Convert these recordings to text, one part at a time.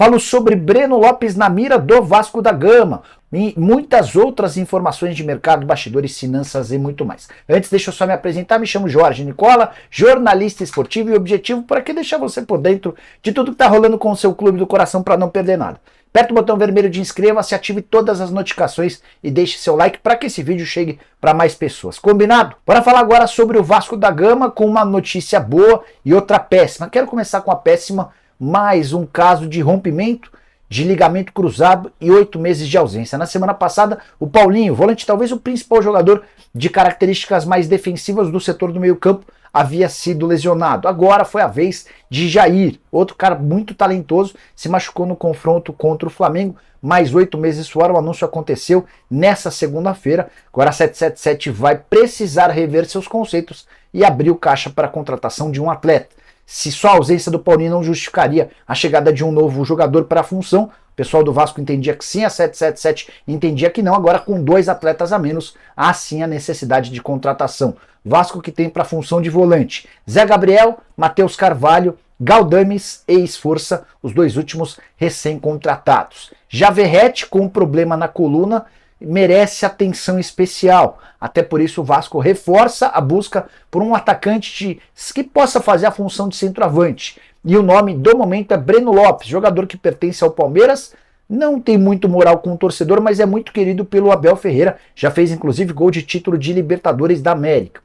Falo sobre Breno Lopes na mira do Vasco da Gama e muitas outras informações de mercado, bastidores, finanças e muito mais. Antes, deixa eu só me apresentar, me chamo Jorge Nicola, jornalista esportivo e objetivo por aqui deixar você por dentro de tudo que está rolando com o seu clube do coração para não perder nada. Aperta o botão vermelho de inscreva-se, ative todas as notificações e deixe seu like para que esse vídeo chegue para mais pessoas. Combinado? Bora falar agora sobre o Vasco da Gama com uma notícia boa e outra péssima. Quero começar com a péssima, mais um caso de rompimento de ligamento cruzado e 8 meses de ausência. Na semana passada, o Paulinho, volante talvez o principal jogador de características mais defensivas do setor do meio campo, havia sido lesionado. Agora foi a vez de Jair, outro cara muito talentoso, se machucou no confronto contra o Flamengo, mais 8 meses fora. O anúncio aconteceu nessa segunda-feira. Agora a 777 vai precisar rever seus conceitos e abrir o caixa para a contratação de um atleta. Se só a ausência do Paulinho não justificaria a chegada de um novo jogador para a função, o pessoal do Vasco entendia que sim, a 777 entendia que não. Agora com 2 atletas a menos, há sim a necessidade de contratação. Vasco que tem para a função de volante Zé Gabriel, Matheus Carvalho, Galdames e Esforça, os 2 últimos recém-contratados. Já Verratti, com um problema na coluna, merece atenção especial. Até por isso o Vasco reforça a busca por um atacante que possa fazer a função de centroavante. E o nome do momento é Breno Lopes, jogador que pertence ao Palmeiras. Não tem muito moral com o torcedor, mas é muito querido pelo Abel Ferreira. Já fez inclusive gol de título de Libertadores da América.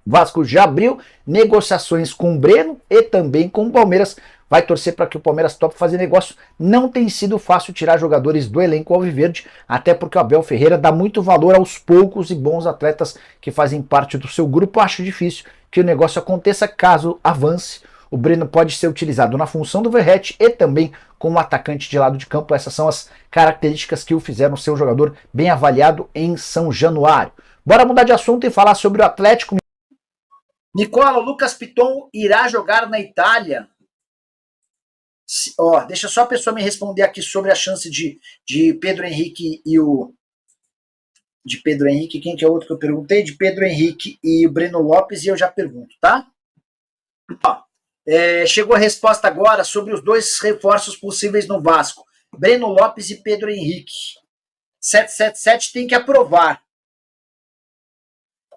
O Vasco já abriu negociações com o Breno e também com o Palmeiras. Vai torcer para que o Palmeiras tope fazer negócio. Não tem sido fácil tirar jogadores do elenco alviverde, até porque o Abel Ferreira dá muito valor aos poucos e bons atletas que fazem parte do seu grupo. Acho difícil que o negócio aconteça. Caso avance, o Breno pode ser utilizado na função do Verratti e também como atacante de lado de campo. Essas são as características que o fizeram ser um jogador bem avaliado em São Januário. Bora mudar de assunto e falar sobre o Atlético. Nicola, Lucas Piton irá jogar na Itália. Ó, deixa só a pessoa me responder aqui sobre a chance de Pedro Henrique e o... De Pedro Henrique, quem que é o outro que eu perguntei? De Pedro Henrique e o Breno Lopes, e eu já pergunto, tá? Ó, chegou a resposta agora sobre os 2 reforços possíveis no Vasco. Breno Lopes e Pedro Henrique. 777 tem que aprovar.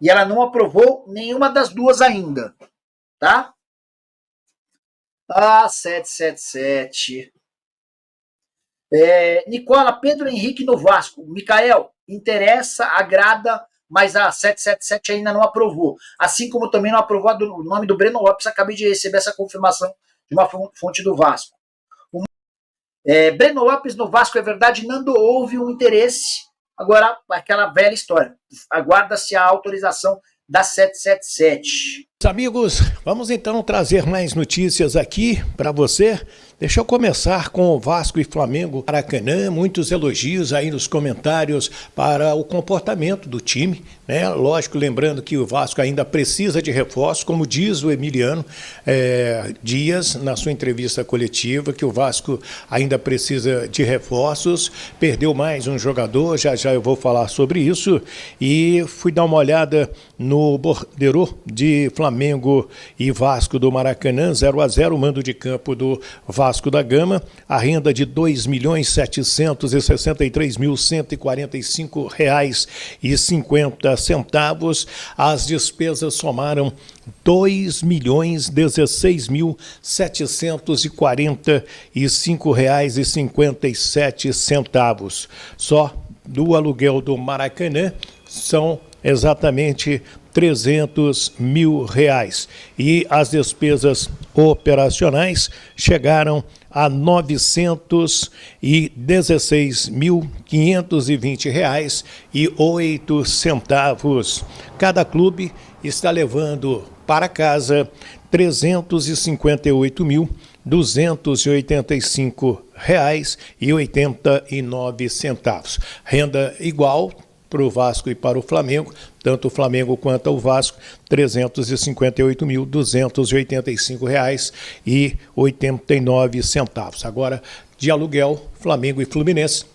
E ela não aprovou nenhuma das 2 ainda, tá? Ah, 777. Nicola, Pedro Henrique no Vasco. Micael, interessa, agrada, mas a 777 ainda não aprovou. Assim como também não aprovou o nome do Breno Lopes. Acabei de receber essa confirmação de uma fonte do Vasco. Breno Lopes no Vasco, é verdade, Nando, houve um interesse. Agora, aquela velha história. Aguarda-se a autorização da 777. Amigos, vamos então trazer mais notícias aqui para você. Deixa eu começar com o Vasco e Flamengo Maracanã. Muitos elogios aí nos comentários para o comportamento do time, né? Lógico, lembrando que o Vasco ainda precisa de reforço, como diz o Emiliano Dias na sua entrevista coletiva, que o Vasco ainda precisa de reforços. Perdeu mais um jogador, já eu vou falar sobre isso. E fui dar uma olhada no borderô de Flamengo e Vasco do Maracanã, 0-0, mando de campo do Vasco da Gama, a renda de R$ 2.763.145,50. As despesas somaram R$ 2.016.045,57. Só do aluguel do Maracanã são exatamente R$300 mil. E as despesas operacionais chegaram a R$ 916.520,08. Cada clube está levando para casa R$ 358.285,89. Renda igual para o Vasco e para o Flamengo, tanto o Flamengo quanto o Vasco, R$ 358.285,89. Agora, de aluguel, Flamengo e Fluminense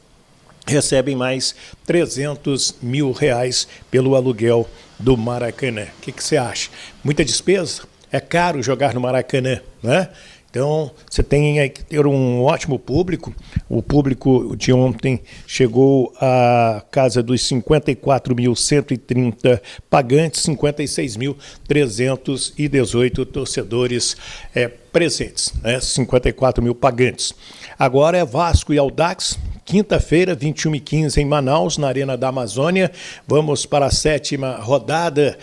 recebem mais R$300 mil pelo aluguel do Maracanã. O que você acha? Muita despesa? É caro jogar no Maracanã, né? Então, você tem que ter um ótimo público. O público de ontem chegou à casa dos 54.130 pagantes, 56.318 torcedores presentes, né? 54 mil pagantes. Agora é Vasco e Audax, quinta-feira, 21h15 em Manaus, na Arena da Amazônia. Vamos para a 7ª rodada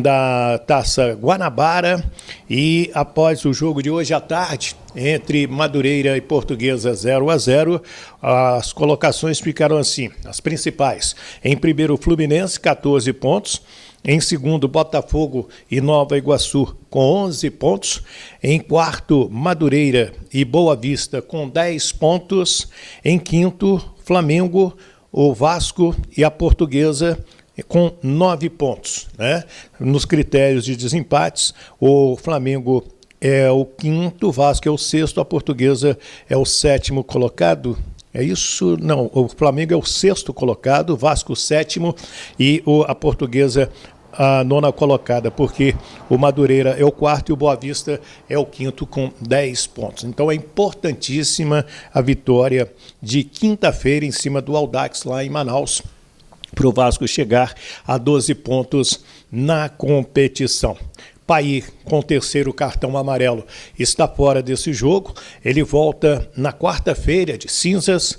da Taça Guanabara e após o jogo de hoje à tarde, entre Madureira e Portuguesa 0-0, as colocações ficaram assim, as principais. Em primeiro, Fluminense, 14 pontos. Em segundo, Botafogo e Nova Iguaçu com 11 pontos. Em quarto, Madureira e Boa Vista com 10 pontos. Em quinto, Flamengo, o Vasco e a Portuguesa com 9 pontos, né? Nos critérios de desempates, o Flamengo é o quinto, o Vasco é o sexto, a Portuguesa é o 7º colocado. É isso? Não, o Flamengo é o 6º colocado, o Vasco o 7º e a Portuguesa a 9ª colocada, porque o Madureira é o 4º e o Boa Vista é o 5º com 10 pontos. Então é importantíssima a vitória de quinta-feira em cima do Audax lá em Manaus, para o Vasco chegar a 12 pontos na competição. Paí, com o 3º cartão amarelo, está fora desse jogo. Ele volta na quarta-feira de cinzas,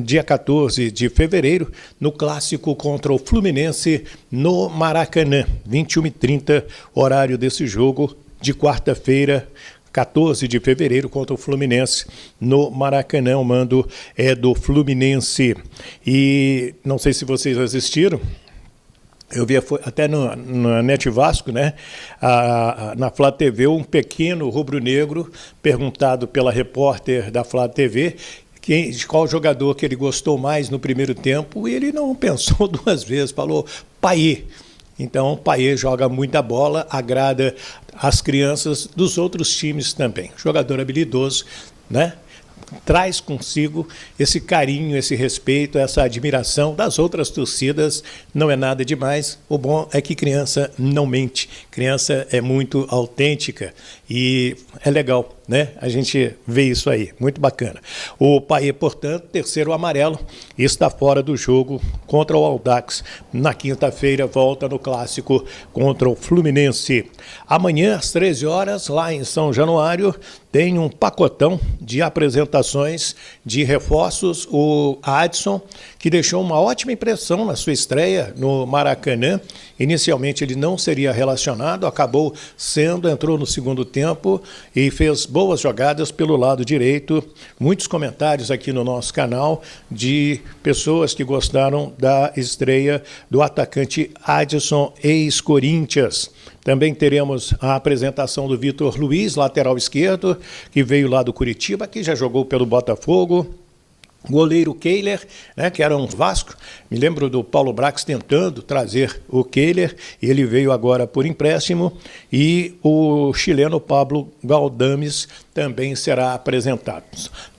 dia 14 de fevereiro, no clássico contra o Fluminense no Maracanã. 21h30, horário desse jogo de quarta-feira, 14 de fevereiro, contra o Fluminense no Maracanã. O mando é do Fluminense. E não sei se vocês assistiram. Eu vi até na Net Vasco, né? Na Flá TV, um pequeno rubro-negro perguntado pela repórter da Flá TV de qual jogador que ele gostou mais no primeiro tempo, e ele não pensou duas vezes, falou Paí. Então, Paí joga muita bola, agrada as crianças dos outros times também. Jogador habilidoso, né? Traz consigo esse carinho, esse respeito, essa admiração das outras torcidas. Não é nada demais. O bom é que criança não mente. Criança é muito autêntica e é legal, né? A gente vê isso aí. Muito bacana. O Paí, portanto, 3º amarelo, está fora do jogo contra o Audax. Na quinta-feira, volta no clássico contra o Fluminense. Amanhã, às 13 horas, lá em São Januário, tem um pacotão de apresentações de reforços. O Adson, que deixou uma ótima impressão na sua estreia no Maracanã. Inicialmente ele não seria relacionado, acabou sendo, entrou no segundo tempo e fez boas jogadas pelo lado direito. Muitos comentários aqui no nosso canal de pessoas que gostaram da estreia do atacante Adson, ex-Corinthians. Também teremos a apresentação do Vitor Luiz, lateral esquerdo, que veio lá do Curitiba, que já jogou pelo Botafogo. Goleiro Kehler, né, que era um Vasco. Me lembro do Paulo Brax tentando trazer o Kehler, e ele veio agora por empréstimo. E o chileno Pablo Galdames também será apresentado.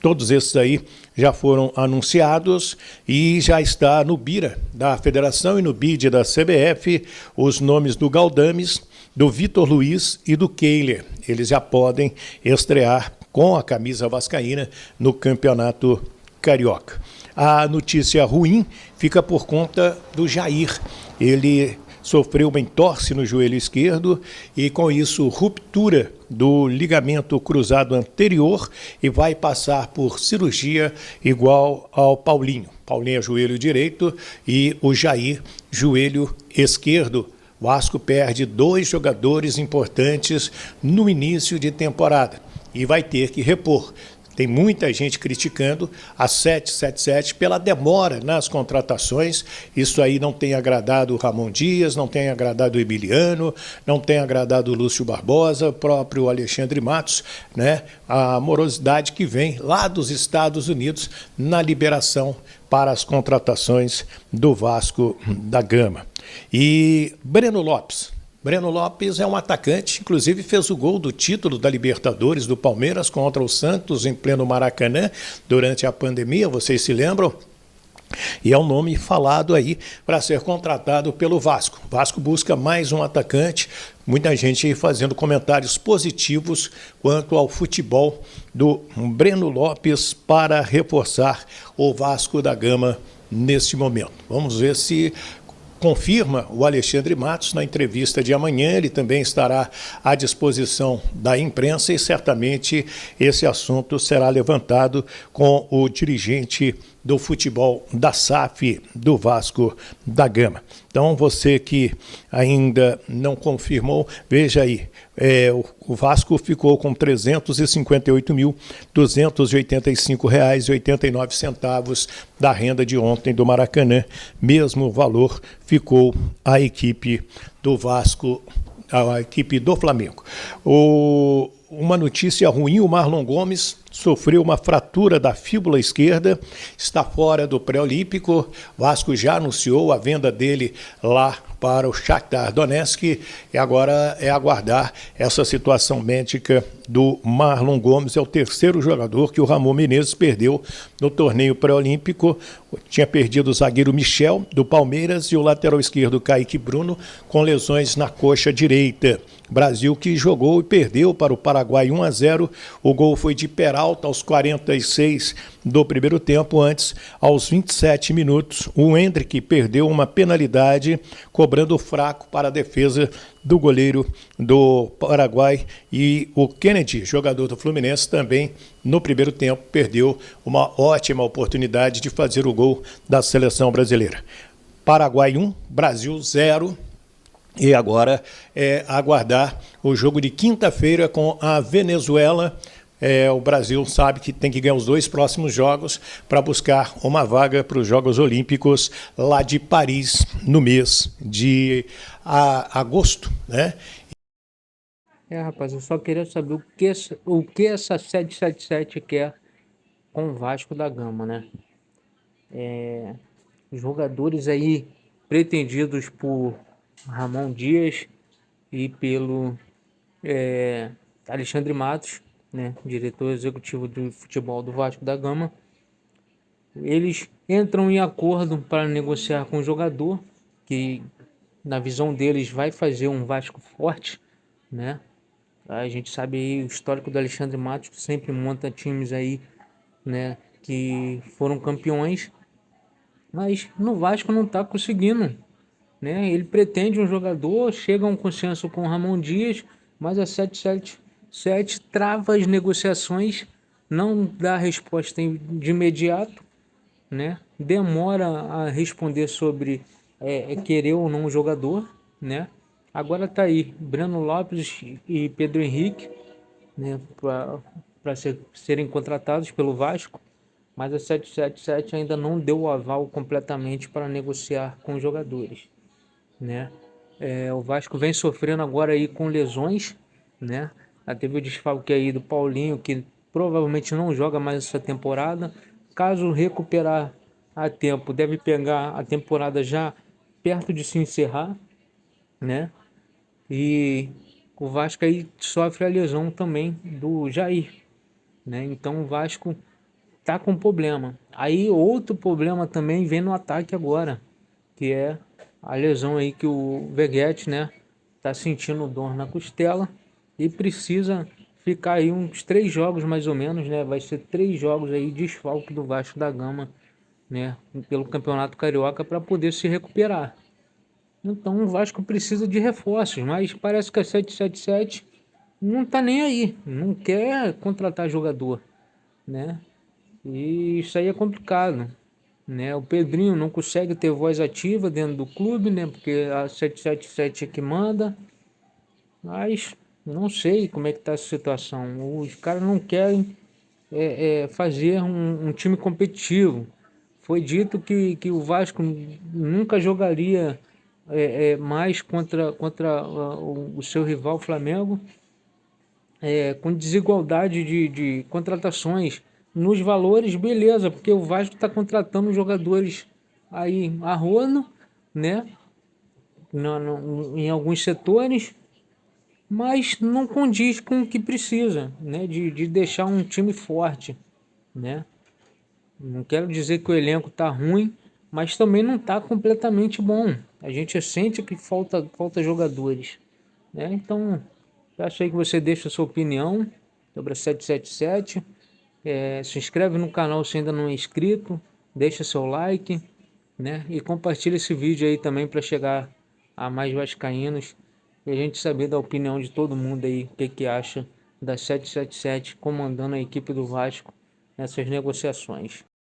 Todos esses aí já foram anunciados e já está no BIRA da Federação e no BID da CBF os nomes do Galdames, do Vitor Luiz e do Kehler. Eles já podem estrear com a camisa vascaína no Campeonato Carioca. A notícia ruim fica por conta do Jair. Ele sofreu uma entorse no joelho esquerdo e, com isso, ruptura do ligamento cruzado anterior e vai passar por cirurgia igual ao Paulinho. Paulinho é joelho direito e o Jair, joelho esquerdo. Vasco perde 2 jogadores importantes no início de temporada e vai ter que repor. Tem muita gente criticando a 777 pela demora nas contratações. Isso aí não tem agradado o Ramon Dias, não tem agradado o Emiliano, não tem agradado o Lúcio Barbosa, o próprio Alexandre Matos, né? A morosidade que vem lá dos Estados Unidos na liberação para as contratações do Vasco da Gama. E Breno Lopes. Breno Lopes é um atacante, inclusive fez o gol do título da Libertadores do Palmeiras contra o Santos em pleno Maracanã durante a pandemia, vocês se lembram? E é um nome falado aí para ser contratado pelo Vasco. O Vasco busca mais um atacante muita gente fazendo comentários positivos quanto ao futebol do Breno Lopes para reforçar o Vasco da Gama neste momento. Vamos ver se confirma o Alexandre Matos na entrevista de amanhã. Ele também estará à disposição da imprensa e certamente esse assunto será levantado com o dirigente do futebol da SAF do Vasco da Gama. Então, você que ainda não confirmou, veja aí, o Vasco ficou com R$ 358.285,89 da renda de ontem do Maracanã. Mesmo valor ficou a equipe do Vasco, a equipe do Flamengo. Uma notícia ruim, o Marlon Gomes sofreu uma fratura da fíbula esquerda, está fora do pré-olímpico. Vasco já anunciou a venda dele lá para o Shakhtar Donetsk e agora é aguardar essa situação médica do Marlon Gomes. É o terceiro jogador que o Ramon Menezes perdeu no torneio pré-olímpico. Tinha perdido o zagueiro Michel, do Palmeiras, e o lateral esquerdo Kaique Bruno, com lesões na coxa direita. Brasil que jogou e perdeu para o Paraguai 1-0. O gol foi de Peralta aos 46 do primeiro tempo. Antes, aos 27 minutos, o Hendrick perdeu uma penalidade, cobrando fraco para a defesa do goleiro do Paraguai, e o Kennedy, jogador do Fluminense, também no primeiro tempo perdeu uma ótima oportunidade de fazer o gol da seleção brasileira. Paraguai 1, Brasil 0. E agora é aguardar o jogo de quinta-feira com a Venezuela. O Brasil sabe que tem que ganhar os 2 próximos jogos para buscar uma vaga para os Jogos Olímpicos lá de Paris no mês de agosto, né? Rapaz, eu só queria saber o que essa 777 quer com o Vasco da Gama, né? Jogadores aí pretendidos por Ramon Dias e pelo Alexandre Matos, né, diretor executivo do futebol do Vasco da Gama. Eles entram em acordo para negociar com o jogador, que na visão deles vai fazer um Vasco forte, né? A gente sabe aí o histórico do Alexandre Matos, que sempre monta times aí, né, que foram campeões, mas no Vasco não está conseguindo, né? Ele pretende um jogador, chega a um consenso com o Ramon Dias, mas a 777 trava as negociações, não dá resposta de imediato, né? Demora a responder sobre querer ou não o jogador, né? Agora tá aí Breno Lopes e Pedro Henrique, né, para serem contratados pelo Vasco, mas a 777 ainda não deu o aval completamente para negociar com os jogadores, né? O Vasco vem sofrendo agora aí com lesões, né? Teve o desfalque aí do Paulinho, que provavelmente não joga mais essa temporada. Caso recuperar a tempo, deve pegar a temporada já perto de se encerrar, né? E o Vasco aí sofre a lesão também do Jair, né? Então o Vasco tá com problema. Aí outro problema também vem no ataque agora, que é a lesão aí que o Veguete, né, tá sentindo dor na costela e precisa ficar aí uns 3 jogos mais ou menos, né? Vai ser 3 jogos aí de desfalque do Vasco da Gama, né, pelo Campeonato Carioca, para poder se recuperar. Então o Vasco precisa de reforços, mas parece que a 777 não tá nem aí, não quer contratar jogador, né? E isso aí é complicado, né? O Pedrinho não consegue ter voz ativa dentro do clube, né? Porque a 777 é que manda. Mas não sei como é que tá essa situação. Os caras não querem fazer um time competitivo. Foi dito que o Vasco nunca jogaria mais contra o seu rival Flamengo, com desigualdade de contratações. Nos valores, beleza, porque o Vasco está contratando jogadores aí a rodo, né? Em alguns setores, mas não condiz com o que precisa, né? De deixar um time forte, né? Não quero dizer que o elenco tá ruim, mas também não tá completamente bom. A gente sente que falta jogadores, né? Então, peço aí que você deixe a sua opinião sobre a 777. Se inscreve no canal se ainda não é inscrito, deixa seu like, né? E compartilha esse vídeo aí também para chegar a mais vascaínos e a gente saber da opinião de todo mundo aí, o que acha da 777 comandando a equipe do Vasco nessas negociações.